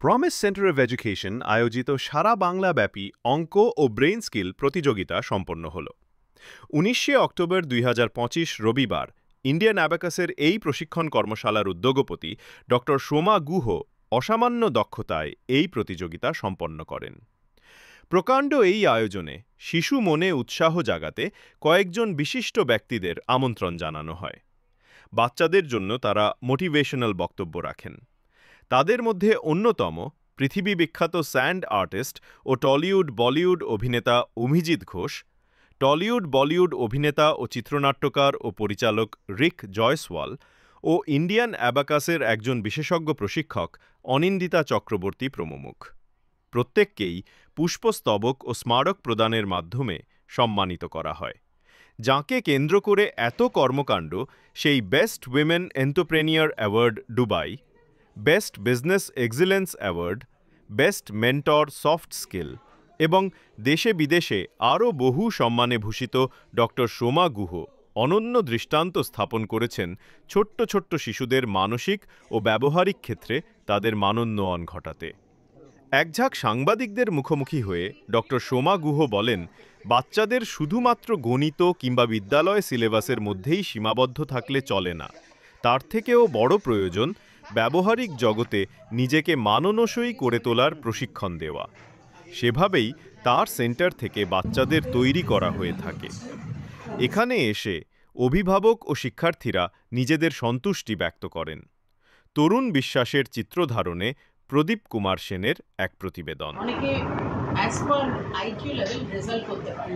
Promise centre of education আয়োজিত সারা বাংলাব্যাপী অঙ্ক ও brain skill প্রতিযোগিতা সম্পন্ন হল। ১৯শে অক্টোবর ২০২৫ রবিবার ইন্ডিয়ান অ্যাবাকাসের এই প্রশিক্ষণ কর্মশালার উদ্যোগপতি ড সোমা গুহ অসামান্য দক্ষতায় এই প্রতিযোগিতা সম্পন্ন করেন। প্রকাণ্ড এই আয়োজনে শিশু মনে উৎসাহ জাগাতে কয়েকজন বিশিষ্ট ব্যক্তিদের আমন্ত্রণ জানানো হয়। বাচ্চাদের জন্য তারা মোটিভেশনাল বক্তব্য রাখেন। তাদের মধ্যে অন্যতম পৃথিবী বিখ্যাত স্যান্ড আর্টিস্ট ও টলিউড বলিউড অভিনেতা অভিজিৎ ঘোষ, টলিউড বলিউড অভিনেতা ও চিত্রনাট্যকার ও পরিচালক রিক জয়সওয়াল ও ইন্ডিয়ান অ্যাবাকাসের একজন বিশেষজ্ঞ প্রশিক্ষক অনিন্দিতা চক্রবর্তী প্রমুখ। প্রত্যেককেই পুষ্পস্তবক ও স্মারক প্রদানের মাধ্যমে সম্মানিত করা হয়। যাকে কেন্দ্র করে এত কর্মকাণ্ড সেই best women entrepreneur award Dubai, best business excellence award, best mentor soft skill এবং দেশে বিদেশে আরও বহু সম্মানে ভূষিত ড সোমা গুহ অনন্য দৃষ্টান্ত স্থাপন করেছেন ছোট্ট ছোট্ট শিশুদের মানসিক ও ব্যবহারিক ক্ষেত্রে তাদের মানোন্নয়ন ঘটাতে। একঝাঁক সাংবাদিকদের মুখোমুখি হয়ে ড সোমা গুহ বলেন, বাচ্চাদের শুধুমাত্র গণিত কিংবা বিদ্যালয় সিলেবাসের মধ্যেই সীমাবদ্ধ থাকলে চলে না, তার থেকেও বড় প্রয়োজন ব্যবহারিক জগতে নিজেকে মানানসই করে তোলার প্রশিক্ষণ দেওয়া। সেভাবেই তার সেন্টার থেকে বাচ্চাদের তৈরি করা হয়ে থাকে। এখানে এসে অভিভাবক ও শিক্ষার্থীরা নিজেদের সন্তুষ্টি ব্যক্ত করেন। তরুণ বিশ্বাসের চিত্রধারণে প্রদীপ কুমার সেনের এক প্রতিবেদন। অনেকে as per IQ level result করতে পারে,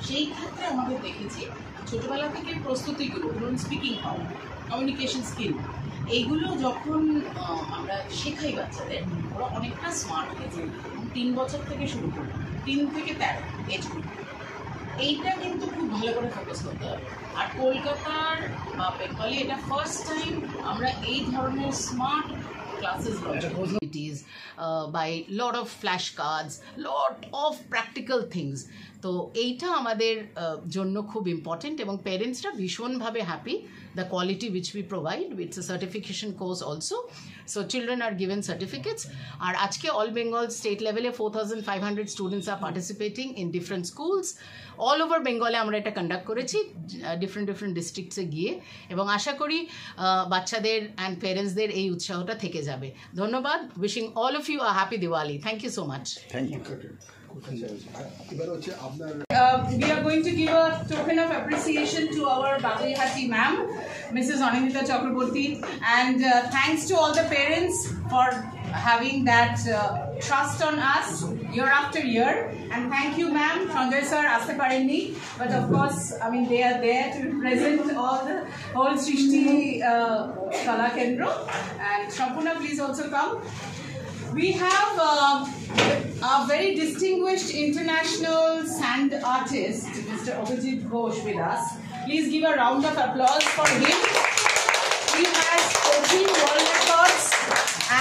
সেই ক্ষেত্রে আমাদের দেখেছি ছোটবেলা থেকে প্রস্তুতিগুলো, ধরুন স্পিকিং পাওয়ার, কমিউনিকেশন স্কিল, এইগুলো যখন আমরা শেখাই বাচ্চাদের, ওরা অনেকটা স্মার্ট হয়ে যায়। ৩ বছর থেকে শুরু করি, ৩ থেকে ১৩ এজ গ্রুপ, এইটা কিন্তু খুব ভালো করে ফোকাস করতে হবে। আর কলকাতার বা বেঙ্গলে এটা ফার্স্ট টাইম আমরা এই ধরনের smart classes activities by lot of flashcards, lot of practical things. তো এইটা আমাদের জন্য খুব ইম্পর্টেন্ট এবং প্যারেন্টসরা ভীষণভাবে happy the quality which we provide. It's a certification course also, so children are given certificates. আর আজকে all Bengal state level 4500 students are participating in different schools all over Bengal. আমরা এটা কন্ডাক্ট করেছি different ডিস্ট্রিক্টসে গিয়ে, এবং আশা করি বাচ্চাদের and প্যারেন্টসদের এই উৎসাহটা থেকে যাবে। ধন্যবাদ। Wishing all of you a happy Diwali. Thank you so much. Thank you. We are going to give a token of appreciation to our Baglihati ma'am, Mrs. Anindita Chakraborty, and thanks to all the parents for having that trust on us year after year. And thank you, ma'am. Sanjay sir aste parenni, but of course, I mean, they are there to represent all the whole Srishti Kala Kendra. And Shampuna, please also come. We have a very distinguished international sand artist, Mr. Abhijit Ghosh, with us. Please give a round of applause for him. He has 14 world records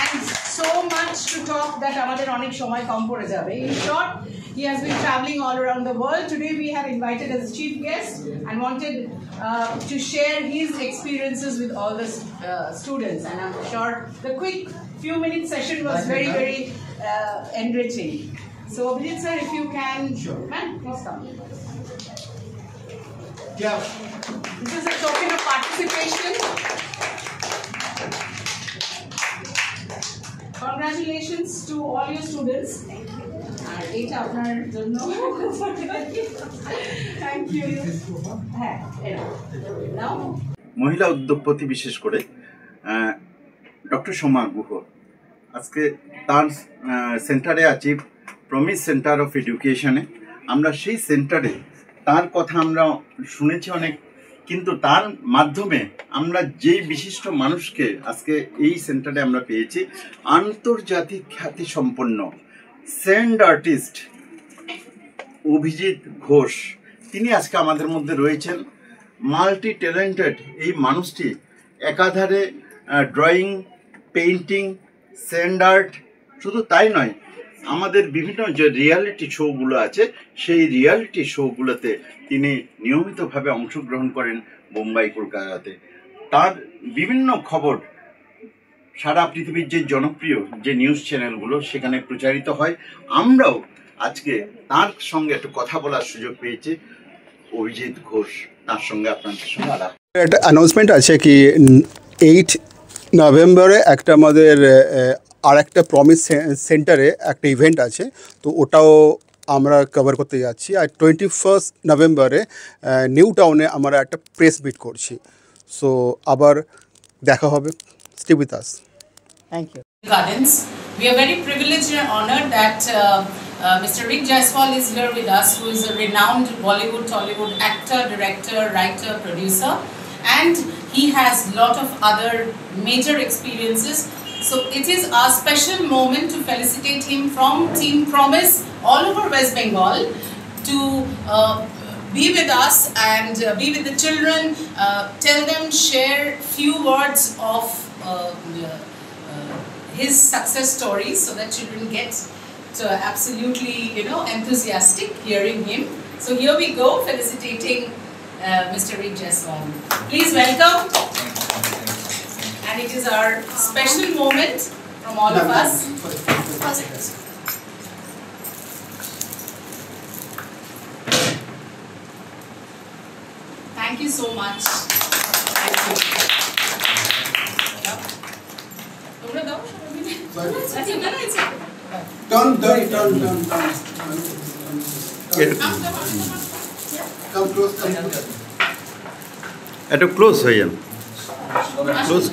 and so much to talk that amader onek shomoy kom pore jabe. In short, he has been traveling all around the world. Today we have invited as chief guest and wanted to share his experiences with all the students, and I'm sure the quick few minute session was very enriching. So Abhijit sir, if you can, sure, man, please come. Yeah. This is a token of participation. Congratulations to all your students. আর এইটা আপনার জন্য। Thank you. হ্যাঁ, নাও মহিলা উদ্যোগপতি বিশেষ করে ডক্টর সোমা গুহ আজকে তার সেন্টারে আছি, প্রমিস সেন্টার অফ এডুকেশনে। আমরা সেই সেন্টারে তার কথা আমরা শুনেছি অনেক, কিন্তু তার মাধ্যমে আমরা যেই বিশিষ্ট মানুষকে আজকে এই সেন্টারে আমরা পেয়েছি, আন্তর্জাতিক খ্যাতি সম্পন্ন স্যান্ড আর্টিস্ট অভিজিৎ ঘোষ, তিনি আজকে আমাদের মধ্যে রয়েছেন। মাল্টি ট্যালেন্টেড এই মানুষটি একাধারে ড্রয়িং, পেইন্টিং, স্যান্ড আর্ট, শুধু তাই নয়, আমাদের বিভিন্ন যে রিয়ালিটি শোগুলো আছে সেই রিয়ালিটি শোগুলোতে তিনি নিয়মিতভাবে অংশগ্রহণ করেন মুম্বাই, কলকাতাতে। তার বিভিন্ন খবর সারা পৃথিবীর যে জনপ্রিয় যে নিউজ চ্যানেলগুলো সেখানে প্রচারিত হয়। আমরাও আজকে তার সঙ্গে একটু কথা বলার সুযোগ পেয়েছি। অভিজিৎ ঘোষ, তার সঙ্গে আপনাদের সঙ্গে আলাপ। একটা অ্যানাউন্সমেন্ট আছে কি 8 নভেম্বরে একটা আমাদের আর একটা প্রমিস সেন্টারে একটা ইভেন্ট আছে, তো ওটাও আমরা কভার করতে যাচ্ছি। আর 21 নভেম্বরে নিউ টাউনে আমরা একটা প্রেস মিট করছি। সো আবার দেখা হবে। Stay with us. Thank you. Gardens. We are very privileged and honored that Mr. Rick Jaiswal is here with us, who is a renowned Bollywood, Tollywood actor, director, writer, producer, and he has a lot of other major experiences. So it is our special moment to felicitate him from Team Promise all over West Bengal to be with us and be with the children, tell them, share few words of his success stories so that children get absolutely, enthusiastic hearing him. So here we go, felicitating Mr. Rick Jaiswal. Please welcome. And it is our special moment from all of us. Thank you so much. Thank you. Turn. Come close. একটু close হয়ে যান। Close.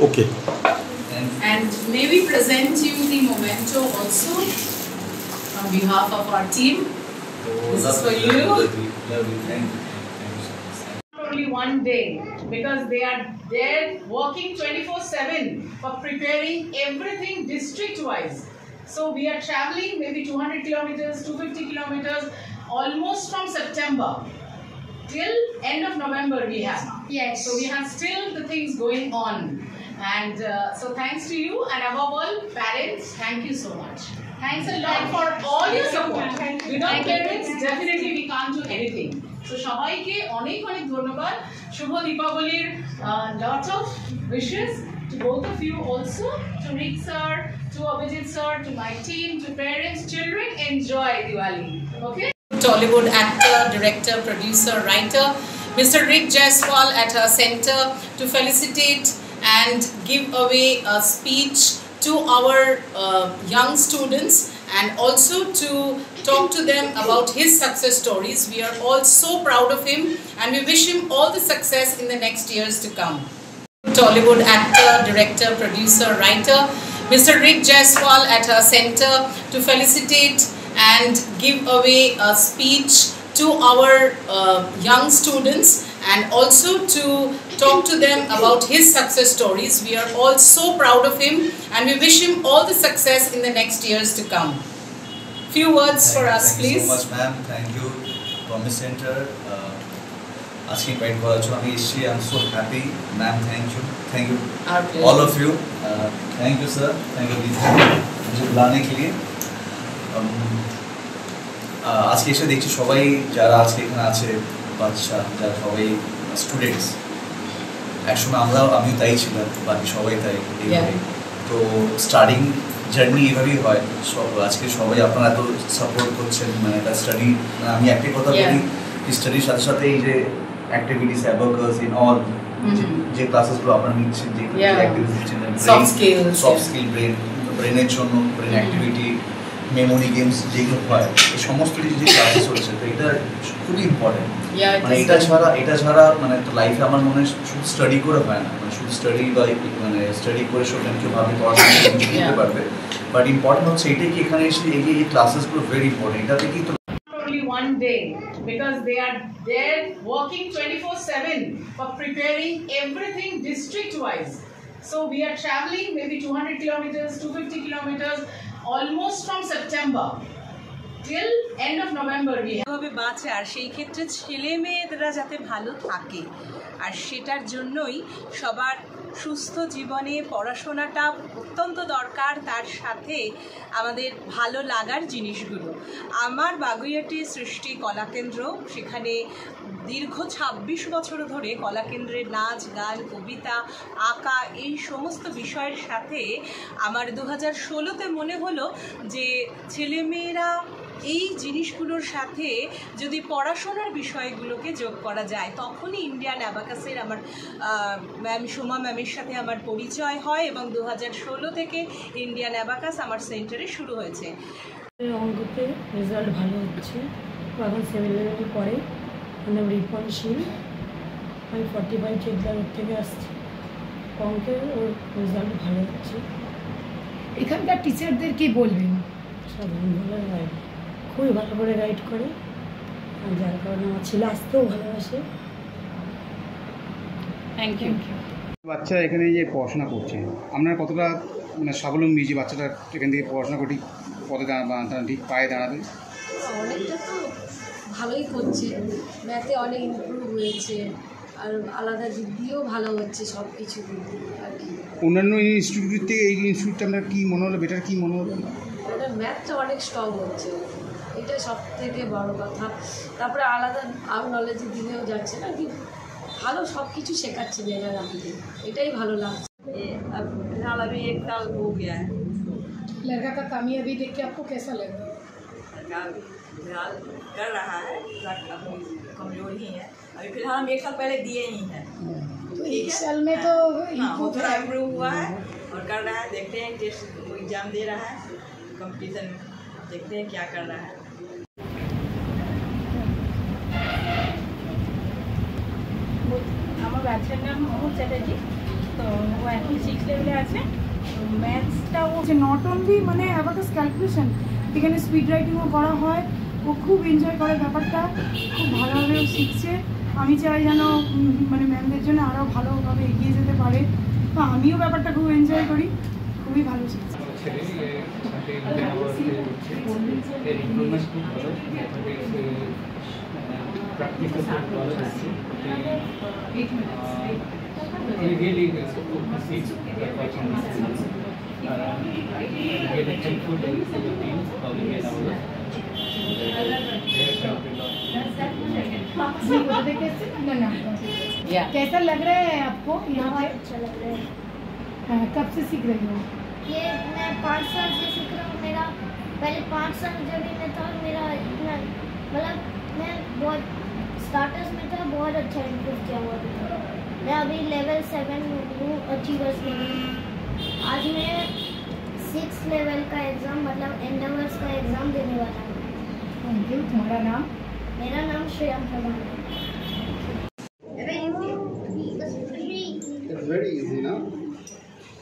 Okay. And may we present you the memento also on behalf of our team. This is for you. Only one day, because they are there working 24/7 for preparing everything district-wise. So we are traveling maybe 200 kilometers, 250 kilometers, almost from September till end of November we have. Yes. So we have still the things going on. And so thanks to you, and above all, parents, thank you so much. Thanks a lot for all your support. Without parents, definitely we can't do anything. So সবাইকে অনেক অনেক ধন্যবাদ। শুভ দীপাবলির lot of wishes to both of you also, to Rick sir, to Abhijit sir, to my team, to parents, children. Enjoy Diwali. Okay? Tollywood actor, director, producer, writer, Mr. Rick Jaiswal at our center to felicitate and give away a speech to our young students, and also to talk to them about his success stories. We are all so proud of him, and we wish him all the success in the next years to come. Tollywood actor, director, producer, writer, Mr. Rick Jaiswal at our center to felicitate and give away a speech to our young students, and also to talk to them about his success stories. We are all so proud of him, and we wish him all the success in the next years to come. Few words for us, please. Thank you so much, ma'am. Thank you, Promise Center. Asking invite for us. I'm so happy, ma'am. Thank you, Our pleasure. all of you. Thank you, sir. Thank you, मुझे बुलाने के लिए। আজকে এসে দেখছি সবাই যারা আজকে এখানে আছে, বাচ্চা যারা সবাই স্টুডেন্টস, একসময় আমিও তাই ছিলাম, বাকি সবাই তাই এইভাবে। তো স্টার্টিং জার্নি এভাবেই হয়। আজকে সবাই আপনারা এত সাপোর্ট করছেন, মানে এটা স্টাডি, আমি একটাই কথা বলি, স্টাডির সাথে সাথে এই যে অ্যাক্টিভিটিস, অ্যাবাকাস, ইন অল যে ক্লাসেসগুলো আপনারা নিচ্ছেন, যে অ্যাক্টিভিটিস দিচ্ছেন, সফট স্কিল, ব্রেনের জন্য, ব্রেন অ্যাক্টিভিটি, মেমোরি গেমস যেগুলো হয়, এই সমস্ত কিছু যে ক্লাসেস হচ্ছে, তো এটা খুবই ইম্পর্টেন্ট। মানে এটা ছাড়া মানে লাইফে আমার মনে হয় শুধু স্টাডি করে হয় না, মানে শুধু স্টাডি বা মানে স্টাডি করে স্টুডেন্ট কেউ ভাবে পড়াশোনা করতে পারবে, বাট ইম্পর্টেন্ট হচ্ছে এটাই কি এখানে এসে এই ক্লাসেসগুলো ভেরি ইম্পর্টেন্ট। এটা থেকেই তো Only one day, because they are there working 24/7 for preparing everything district-wise. So we are traveling maybe 200 kilometers, 250 kilometers, almost from September till end of November we have. ভাবে বাঁচে, আর সেই ক্ষেত্রে ছেলে মেয়েরা যাতে ভালো থাকে, আর সেটার জন্যই সবার সুস্থ জীবনে পড়াশোনাটা অত্যন্ত দরকার, তার সাথে আমাদের ভালো লাগার জিনিসগুলো। আমার বাগুইআটি সৃষ্টি কলাকেন্দ্র, সেখানে দীর্ঘ ২৬ বছর ধরে কলাকেন্দ্রের নাচ, গান, কবিতা, আঁকা এই সমস্ত বিষয়ের সাথে আমার ২০১৬তে মনে হলো যে ছেলেমেয়েরা এই জিনিসগুলোর সাথে যদি পড়াশোনার বিষয়গুলোকে যোগ করা যায়, তখনই ইন্ডিয়ান অ্যাবাকাসের আমার ম্যাম সোমা ম্যামের সাথে আমার পরিচয় হয় এবং ২০১৬ থেকে ইন্ডিয়ান অ্যাবাকাস আমার সেন্টারে শুরু হয়েছে। অঙ্কতে রেজাল্ট ভালো হচ্ছে, এখন 7 লেভেলে পড়ে। নাম রিপন শীল, আমি 45 চেকদারের থেকে আসছি। অঙ্কের ওর রেজাল্ট ভালো হচ্ছে। এখানকার টিচারদের কি বলবেন? সব ভালো গাইড, খুবই ভালো করে গাইড করে, আর যার কারণে আমার ছেলে আসতেও ভালোবাসে। Thank you. বাচ্চা এখানে যে পড়াশোনা করছে, আপনার কতটা মানে স্বাবলম্বী যে বাচ্চাটা এখান থেকে পড়াশোনা করে ঠিক পথে দাঁড়াবে, ঠিক পায়ে দাঁড়াবে? অনেকটা তো ভালোই করছে, ম্যাথে অনেক ইমপ্রুভ হয়েছে, আর আলাদা দিক দিয়েও ভালো হচ্ছে সব কিছু আর কি। অন্যান্য ইনস্টিটিউটের থেকে এই ইনস্টিটিউটটা আপনার কী মনে হলো, বেটার কী মনে হলো? ওটা ম্যাথটা অনেক স্ট্রং হচ্ছে, এটা সব থেকে বড় কথা। তারপরে আলাদা আর নলেজের দিকেও যাচ্ছে না কি, ভালো সব কিছু শেখাচ্ছে মেয়েরা আমাদের, এটাই ভালো লাগছে। फिलहाल अभी 1 साल हो गया है। लड़का का कामयाबी देख के आपको कैसा लगा? लड़का फिलहाल कर रहा है, अभी कमजोर ही है। अभी फिलहाल हम 1 साल पहले दिए ही हैं, तो 1 साल में तो वो थोड़ा इम्प्रूव हुआ है और कर रहा है। देखते हैं टेस्ट एग्जाम दे रहा है कंपटीशन में, देखते हैं क्या कर रहा है। আমার বাচ্চার নাম মোহাম্মদ চ্যাটার্জি, তো ও এখন 6 লেভেলে আছে। ম্যাথসটাও নট অনলি মানে অ্যাবাকাস ক্যালকুলেশন, এখানে স্পিড রাইটিংও করা হয়। ও খুব এনজয় করে ব্যাপারটা, খুব ভালোভাবে ও শিখছে। আমি চাই যেন মানে ম্যামদের জন্য আরও ভালোভাবে এগিয়ে যেতে পারে, তো আমিও ব্যাপারটা খুব এনজয় করি, খুবই ভালো শিখছি। We really seek the performance really helpful to the team calling in our कैसा लग रहा है आपको यहाँ पे? अच्छा लग रहा है। कब से सीख रही हो? ये मैं 5 साल से सीख रहा हूँ। मेरा पहले 5 साल जब मैं था, मेरा इतना मतलब मैं बहुत स्टार्टर्स में था, बहुत अच्छा इम्प्रूव किया हुआ था। मैं अभी लेवल 7 हूँ, अचीवर्स लेवल। आज मैं 6 लेवल का एग्ज़ाम मतलब एंडेवर्स का एग्ज़ाम देने वाला हूँ। Thank you. तुम्हारा नाम? मेरा नाम श्रेयम प्रधान है। It's very easy, no?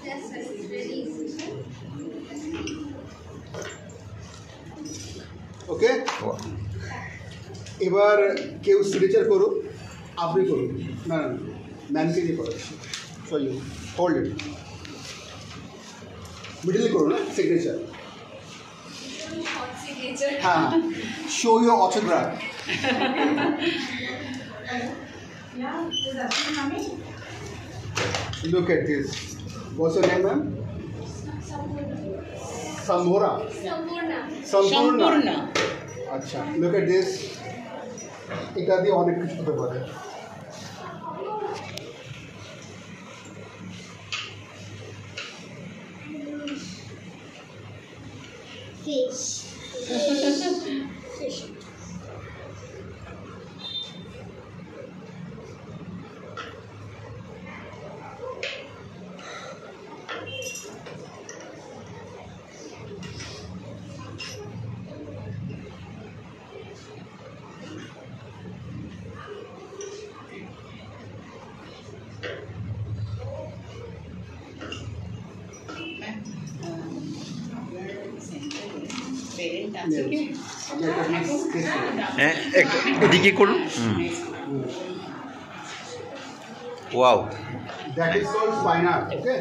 Yes, sir. It's very easy. ওকে, এবার কেউ সিগনেচার করো, আপনি করুন। না না, ম্যামকে দিয়ে করো। সো ইউ হোল্ড ইট, মিডলে করো না সিগনেচার। হ্যাঁ, show your autograph. Look at this. What's your name, ma'am? Samhora. Sampurna. আচ্ছা, look at this. এটা দিয়ে অনেক কিছু হতে পারে। Fish. Fish. হ্যাঁ, এদিকে করুন। Wow, that is called fine art. Okay,